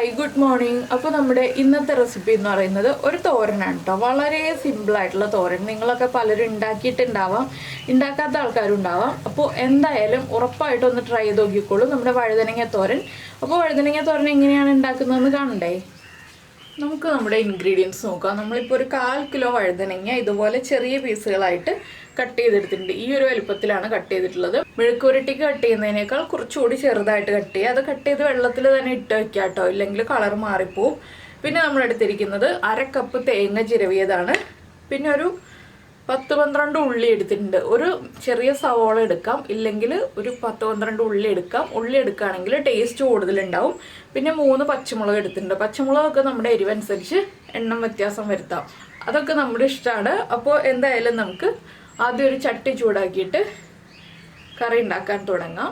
Hi good morning. അപ്പോൾ നമ്മുടെ ഇന്നത്തെ റെസിപ്പി എന്ന് പറയുന്നത് ഒരു തോരനാണ് കേട്ടോ. വളരെ സിമ്പിളായിട്ടുള്ള തോരൻ. നിങ്ങളൊക്കെ പലരും ഉണ്ടാക്കിയിട്ടുണ്ടാവാം, ഉണ്ടാക്കാത്ത ആൾക്കാരും ഉണ്ടാവാം. അപ്പോൾ എന്തായാലും ഉറപ്പായിട്ടും ഒന്ന് ട്രൈ ചെയ്ത് നോക്കിക്കോളൂ നമ്മുടെ വഴുതനങ്ങ തോരൻ. അപ്പോൾ വഴുതനങ്ങ തോരൻ എങ്ങനെയാണ് ഉണ്ടാക്കുന്നതെന്ന് കാണണ്ടേ? നമുക്ക് നമ്മുടെ ഇൻഗ്രീഡിയൻസ് നോക്കാം. നമ്മളിപ്പോൾ ഒരു 1/4 കിലോ വഴുതനങ്ങ ഇതുപോലെ ചെറിയ പീസുകളായിട്ട് കട്ട് ചെയ്തെടുത്തിട്ടുണ്ട്. ഈ ഒരു വലുപ്പത്തിലാണ് കട്ട് ചെയ്തിട്ടുള്ളത്. മെഴുക്കുവരട്ടിക്ക് കട്ട് ചെയ്യുന്നതിനേക്കാൾ കുറച്ചുകൂടി ചെറുതായിട്ട് കട്ട് ചെയ്യുക. അത് കട്ട് ചെയ്ത് വെള്ളത്തിൽ തന്നെ ഇട്ട് വെക്കുക കേട്ടോ, ഇല്ലെങ്കിൽ കളർ മാറിപ്പോവും. പിന്നെ നമ്മൾ എടുത്തിരിക്കുന്നത് 1/2 കപ്പ് തേങ്ങ ചിരവിയതാണ്. പിന്നെ ഒരു 10-12 ഉള്ളി എടുത്തിട്ടുണ്ട്. ഒരു ചെറിയ സവോള എടുക്കാം, ഇല്ലെങ്കിൽ ഒരു 10-12 ഉള്ളി എടുക്കാം. ഉള്ളി എടുക്കുകയാണെങ്കിൽ ടേസ്റ്റ് കൂടുതലുണ്ടാവും. പിന്നെ 3 പച്ചമുളക് എടുത്തിട്ടുണ്ട്. പച്ചമുളകൊക്കെ നമ്മുടെ എരിവനുസരിച്ച് എണ്ണം വ്യത്യാസം വരുത്താം, അതൊക്കെ നമ്മുടെ ഇഷ്ടമാണ്. അപ്പോൾ എന്തായാലും നമുക്ക് ആദ്യം ഒരു ചട്ടി ചൂടാക്കിയിട്ട് കറി ഉണ്ടാക്കാൻ തുടങ്ങാം.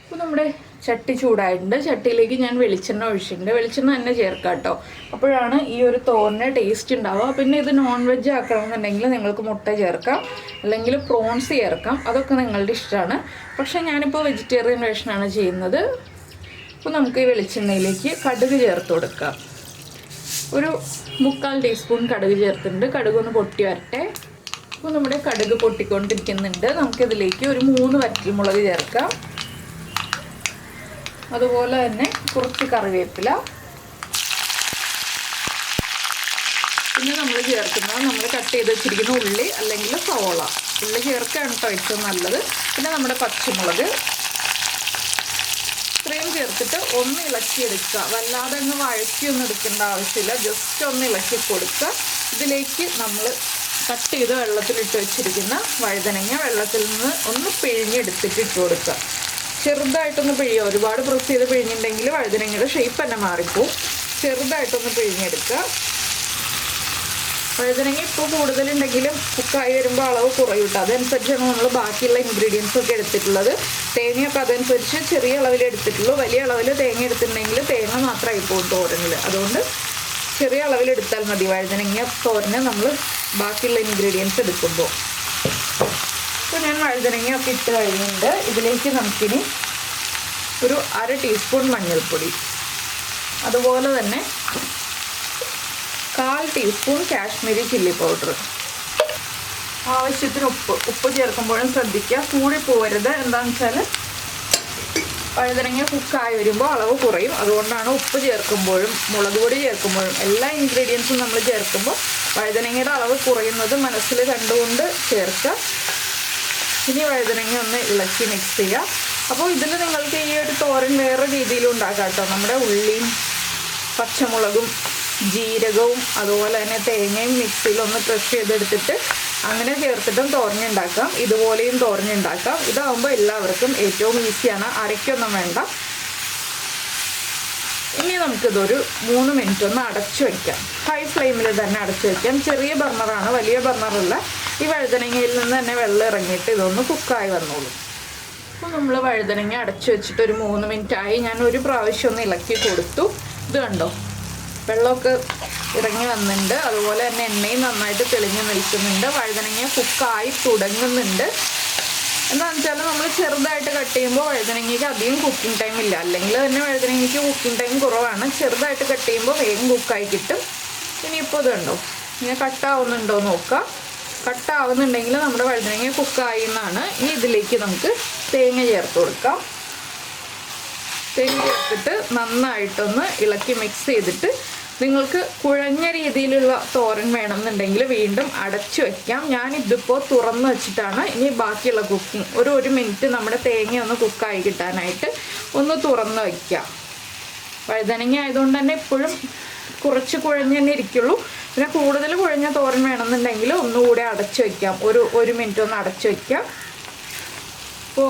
അപ്പോൾ നമ്മുടെ ചട്ടി ചൂടായിട്ടുണ്ട്. ചട്ടിയിലേക്ക് ഞാൻ വെളിച്ചെണ്ണ ഒഴിച്ചിട്ടുണ്ട്. വെളിച്ചെണ്ണ തന്നെ ചേർക്കാം കേട്ടോ, അപ്പോഴാണ് ഈ ഒരു തോരന് ടേസ്റ്റ് ഉണ്ടാവുക. പിന്നെ ഇത് നോൺ വെജ് ആക്കണമെന്നുണ്ടെങ്കിൽ നിങ്ങൾക്ക് മുട്ട ചേർക്കാം, അല്ലെങ്കിൽ പ്രോൺസ് ചേർക്കാം, അതൊക്കെ നിങ്ങളുടെ ഇഷ്ടമാണ്. പക്ഷേ ഞാനിപ്പോൾ വെജിറ്റേറിയൻ വേഷനാണ് ചെയ്യുന്നത്. അപ്പോൾ നമുക്ക് ഈ വെളിച്ചെണ്ണയിലേക്ക് കടുക് ചേർത്ത് കൊടുക്കാം. ഒരു 3/4 ടീസ്പൂൺ കടുക് ചേർത്തിട്ടുണ്ട്. കടുക് ഒന്ന് പൊട്ടി വരട്ടെ. അപ്പോൾ നമ്മുടെ കടുക് പൊട്ടിക്കൊണ്ടിരിക്കുന്നുണ്ട്. നമുക്കിതിലേക്ക് ഒരു 3 വറ്റൽമുളക് ചേർക്കാം. അതുപോലെ തന്നെ കുറച്ച് കറിവേപ്പില. പിന്നെ നമ്മൾ ചേർക്കുന്നത് നമ്മൾ കട്ട് ചെയ്ത് വെച്ചിരിക്കുന്ന ഉള്ളി അല്ലെങ്കിൽ സവോള. ഉള്ളി ചേർക്കുകയാണ് കേട്ടോ ഏറ്റവും നല്ലത്. പിന്നെ നമ്മുടെ പച്ചമുളക് ഇത്രയും ചേർത്തിട്ട് ഒന്ന് ഇളക്കിയെടുക്കുക. വല്ലാതെ അങ്ങ് വഴറ്റിയൊന്നും എടുക്കേണ്ട ആവശ്യമില്ല, ജസ്റ്റ് ഒന്ന് ഇളക്കി കൊടുക്കുക. ഇതിലേക്ക് നമ്മൾ കട്ട് ചെയ്ത് വെള്ളത്തിലിട്ട് വെച്ചിരിക്കുന്ന വഴുതനങ്ങ വെള്ളത്തിൽ നിന്ന് ഒന്ന് പിഴിഞ്ഞെടുത്തിട്ട് ഇട്ട് കൊടുക്കുക. ചെറുതായിട്ടൊന്ന് പിഴിയുക. ഒരുപാട് പ്രസ് ചെയ്ത് പിഴിഞ്ഞിട്ടുണ്ടെങ്കിൽ വഴുതനങ്ങയുടെ ഷേപ്പ് തന്നെ മാറിപ്പോവും. ചെറുതായിട്ടൊന്ന് പിഴിഞ്ഞെടുക്കുക. വഴുതനങ്ങ ഇപ്പോൾ കൂടുതലുണ്ടെങ്കിലും കുക്കായി വരുമ്പോൾ അളവ് കുറയും കേട്ടോ. അതനുസരിച്ചാണ് നമ്മൾ ബാക്കിയുള്ള ഇൻഗ്രീഡിയൻസ് ഒക്കെ എടുത്തിട്ടുള്ളത്. തേങ്ങയൊക്കെ അതനുസരിച്ച് ചെറിയ അളവിൽ എടുത്തിട്ടുള്ളൂ. വലിയ അളവിൽ തേങ്ങ എടുത്തിട്ടുണ്ടെങ്കിൽ തേങ്ങ മാത്രമായി പോകും തോരനിൽ. അതുകൊണ്ട് ചെറിയ അളവിൽ എടുത്താൽ മതി വഴുതനങ്ങ തോരന് നമ്മൾ ബാക്കിയുള്ള ഇൻഗ്രീഡിയൻസ് എടുക്കുമ്പോൾ. അപ്പോൾ ഞാൻ വഴുതനങ്ങയൊക്കെ ഇട്ട് കഴിഞ്ഞിട്ടുണ്ട്. ഇതിലേക്ക് നമുക്കിനി ഒരു 1/2 ടീസ്പൂൺ മഞ്ഞൾപ്പൊടി, അതുപോലെ തന്നെ 1/4 ടീസ്പൂൺ കാശ്മീരി ചില്ലി പൗഡർ, ആവശ്യത്തിന് ഉപ്പ് ചേർക്കുമ്പോഴും ശ്രദ്ധിക്കുക, കൂടി പോകരുത്. എന്താണെന്ന് വെച്ചാൽ വഴുതനങ്ങ കുക്കായി വരുമ്പോൾ അളവ് കുറയും. അതുകൊണ്ടാണ് ഉപ്പ് ചേർക്കുമ്പോഴും മുളക് പൊടി ചേർക്കുമ്പോഴും എല്ലാ ഇൻഗ്രീഡിയൻസും നമ്മൾ ചേർക്കുമ്പോൾ വഴുതനങ്ങയുടെ അളവ് കുറയുന്നത് മനസ്സിൽ കണ്ടുകൊണ്ട് ചേർക്കുക. ഇനി വഴുതനങ്ങ ഒന്ന് ഇളക്കി മിക്സ് ചെയ്യുക. അപ്പോൾ ഇതിൽ നിങ്ങൾക്ക് ഈ ഒരു തോരൻ വേറെ രീതിയിലും ഉണ്ടാക്കാം കേട്ടോ. നമ്മുടെ ഉള്ളിയും പച്ചമുളകും ജീരകവും അതുപോലെ തന്നെ തേങ്ങയും മിക്സിയിലൊന്ന് ക്രഷ് ചെയ്തെടുത്തിട്ട് അങ്ങനെ ചേർത്തിട്ടും തോരനുണ്ടാക്കാം. ഇതുപോലെയും തോരനുണ്ടാക്കാം. ഇതാകുമ്പോൾ എല്ലാവർക്കും ഏറ്റവും ഈസിയാണ്, അരയ്ക്കൊന്നും വേണ്ട. ഇനി നമുക്കിതൊരു 3 മിനിറ്റ് ഒന്ന് അടച്ചു വയ്ക്കാം. ഹൈ ഫ്ലെയിമിൽ തന്നെ അടച്ചു വയ്ക്കാം. ചെറിയ ബർണറാണ്, വലിയ ബർണറല്ല. ഈ വഴുതനങ്ങയിൽ നിന്ന് തന്നെ വെള്ളം ഇറങ്ങിയിട്ട് ഇതൊന്ന് കുക്കായി വന്നോളൂ. അപ്പോൾ നമ്മൾ വഴുതനങ്ങ അടച്ചു വെച്ചിട്ട് ഒരു 3 മിനിറ്റായി. ഞാൻ ഒരു പ്രാവശ്യം ഒന്ന് ഇളക്കി കൊടുത്തു. ഇത് കണ്ടോ, വെള്ളമൊക്കെ ഇറങ്ങി വന്നിട്ടുണ്ട്. അതുപോലെ തന്നെ എണ്ണയും നന്നായിട്ട് തെളിഞ്ഞ് നിൽക്കുന്നുണ്ട്. വഴുതനങ്ങ കുക്കായി തുടങ്ങുന്നുണ്ട്. എന്താണെന്ന് വെച്ചാൽ നമ്മൾ ചെറുതായിട്ട് കട്ട് ചെയ്യുമ്പോൾ വഴുതനങ്ങയ്ക്ക് അധികം കുക്കിംഗ് ടൈം ഇല്ല. അല്ലെങ്കിൽ തന്നെ വഴുതനങ്ങയ്ക്ക് കുക്കിംഗ് ടൈം കുറവാണ്. ചെറുതായിട്ട് കട്ട് ചെയ്യുമ്പോൾ വേഗം കുക്കായി കിട്ടും. ഇനിയിപ്പോൾ ഇതുണ്ടോ, ഇങ്ങനെ കട്ടാവുന്നുണ്ടോ നോക്കുക. കട്ടാവുന്നുണ്ടെങ്കിൽ നമ്മുടെ വഴുതനങ്ങ കുക്കായി എന്നാണ്. ഇനി ഇതിലേക്ക് നമുക്ക് തേങ്ങ ചേർത്ത് കൊടുക്കാം. തേങ്ങ ചേർത്തിട്ട് നന്നായിട്ടൊന്ന് ഇളക്കി മിക്സ് ചെയ്തിട്ട് നിങ്ങൾക്ക് കുഴഞ്ഞ രീതിയിലുള്ള തോരൻ വേണമെന്നുണ്ടെങ്കിൽ വീണ്ടും അടച്ചു വയ്ക്കാം. ഞാനിതിപ്പോൾ തുറന്ന് വെച്ചിട്ടാണ് ഇനി ബാക്കിയുള്ള കുക്കിംഗ്. ഒരു 1 മിനിറ്റ് നമ്മുടെ തേങ്ങ ഒന്ന് കുക്കായി കിട്ടാനായിട്ട് ഒന്ന് തുറന്ന് വയ്ക്കാം. വഴുതനങ്ങ ആയതുകൊണ്ട് തന്നെ എപ്പോഴും കുറച്ച് കുഴഞ്ഞ് തന്നെ ഇരിക്കുള്ളൂ. പിന്നെ കൂടുതൽ കുഴഞ്ഞ തോരൻ വേണമെന്നുണ്ടെങ്കിൽ ഒന്നുകൂടെ അടച്ചു വയ്ക്കാം. ഒരു 1 മിനിറ്റ് ഒന്ന് അടച്ചു വയ്ക്കാം. അപ്പോൾ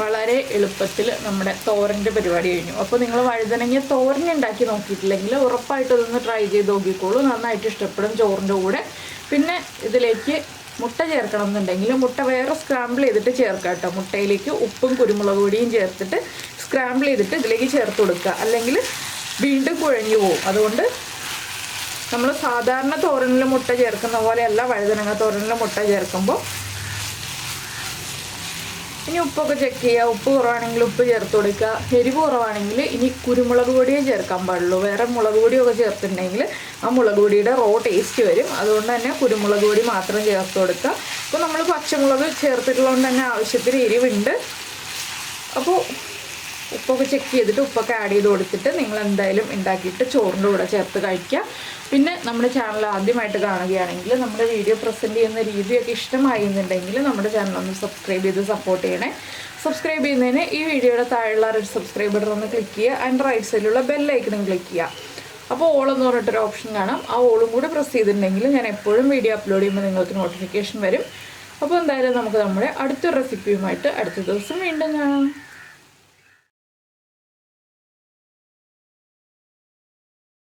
വളരെ എളുപ്പത്തിൽ നമ്മുടെ തോരൻ്റെ പരിപാടി കഴിഞ്ഞു. അപ്പോൾ നിങ്ങൾ വഴുതനങ്ങ തോരൻ ഉണ്ടാക്കി നോക്കിയിട്ടില്ലെങ്കിൽ ഉറപ്പായിട്ട് ഇതൊന്ന് ട്രൈ ചെയ്ത് നോക്കിക്കോളൂ. നന്നായിട്ട് ഇഷ്ടപ്പെടും ചോറിൻ്റെ കൂടെ. പിന്നെ ഇതിലേക്ക് മുട്ട ചേർക്കണം എന്നുണ്ടെങ്കിൽ മുട്ട വേറെ സ്ക്രാമ്പിൾ ചെയ്തിട്ട് ചേർക്കാം കേട്ടോ. മുട്ടയിലേക്ക് ഉപ്പും കുരുമുളക് പൊടിയും ചേർത്തിട്ട് സ്ക്രാമ്പിൾ ചെയ്തിട്ട് ഇതിലേക്ക് ചേർത്ത് കൊടുക്കുക, അല്ലെങ്കിൽ വീണ്ടും കുഴഞ്ഞു പോവും. അതുകൊണ്ട് നമ്മൾ സാധാരണ തോരനിൽ മുട്ട ചേർക്കുന്ന പോലെയല്ല വഴുതനങ്ങ തോരനിൽ മുട്ട ചേർക്കുമ്പോൾ ഇനി ഉപ്പൊക്കെ ചെക്ക് ചെയ്യുക. ഉപ്പ് കുറവാണെങ്കിൽ ഉപ്പ് ചേർത്ത് കൊടുക്കുക. എരിവ് കുറവാണെങ്കിൽ ഇനി കുരുമുളക് പൊടിയേ ചേർക്കാൻ പാടുള്ളൂ. വേറെ മുളക് പൊടിയൊക്കെ ചേർത്തിട്ടുണ്ടെങ്കിൽ ആ മുളക് പൊടിയുടെ റോ ടേസ്റ്റ് വരും. അതുകൊണ്ട് തന്നെ കുരുമുളക് പൊടി മാത്രം ചേർത്ത് കൊടുക്കുക. അപ്പോൾ നമ്മൾ പച്ചമുളക് ചേർത്തിട്ടുള്ളതുകൊണ്ട് തന്നെ ആവശ്യത്തിന് എരിവുണ്ട്. അപ്പോൾ ഉപ്പൊക്കെ ചെക്ക് ചെയ്തിട്ട് ഉപ്പൊക്കെ ആഡ് ചെയ്ത് കൊടുത്തിട്ട് നിങ്ങൾ എന്തായാലും ഉണ്ടാക്കിയിട്ട് ചോറിൻ്റെ കൂടെ ചേർത്ത് കഴിക്കുക. പിന്നെ നമ്മുടെ ചാനൽ ആദ്യമായിട്ട് കാണുകയാണെങ്കിൽ നമ്മുടെ വീഡിയോ പ്രസൻറ്റ് ചെയ്യുന്ന രീതിയൊക്കെ ഇഷ്ടമായി എന്നുണ്ടെങ്കിൽ നമ്മുടെ ചാനൽ ഒന്ന് സബ്സ്ക്രൈബ് ചെയ്ത് സപ്പോർട്ട് ചെയ്യണേ. സബ്സ്ക്രൈബ് ചെയ്യുന്നതിന് ഈ വീഡിയോയുടെ താഴെയുള്ള റെഡ് സബ്സ്ക്രൈബ് ബട്ടൺ ഒന്ന് ക്ലിക്ക് ചെയ്യുക. ആൻഡ് റൈറ്റ് സൈഡിലുള്ള ബെല്ലൈക്കണും ക്ലിക്ക് ചെയ്യുക. അപ്പോൾ ഓളെന്ന് പറഞ്ഞിട്ടൊരു ഓപ്ഷൻ കാണാം. ആ ഓളും കൂടി പ്രസ് ചെയ്തിട്ടുണ്ടെങ്കിൽ ഞാൻ എപ്പോഴും വീഡിയോ അപ്ലോഡ് ചെയ്യുമ്പോൾ നിങ്ങൾക്ക് നോട്ടിഫിക്കേഷൻ വരും. അപ്പോൾ എന്തായാലും നമുക്ക് നമ്മുടെ അടുത്തൊരു റെസിപ്പിയുമായിട്ട് അടുത്ത ദിവസം വീണ്ടും കാണാം.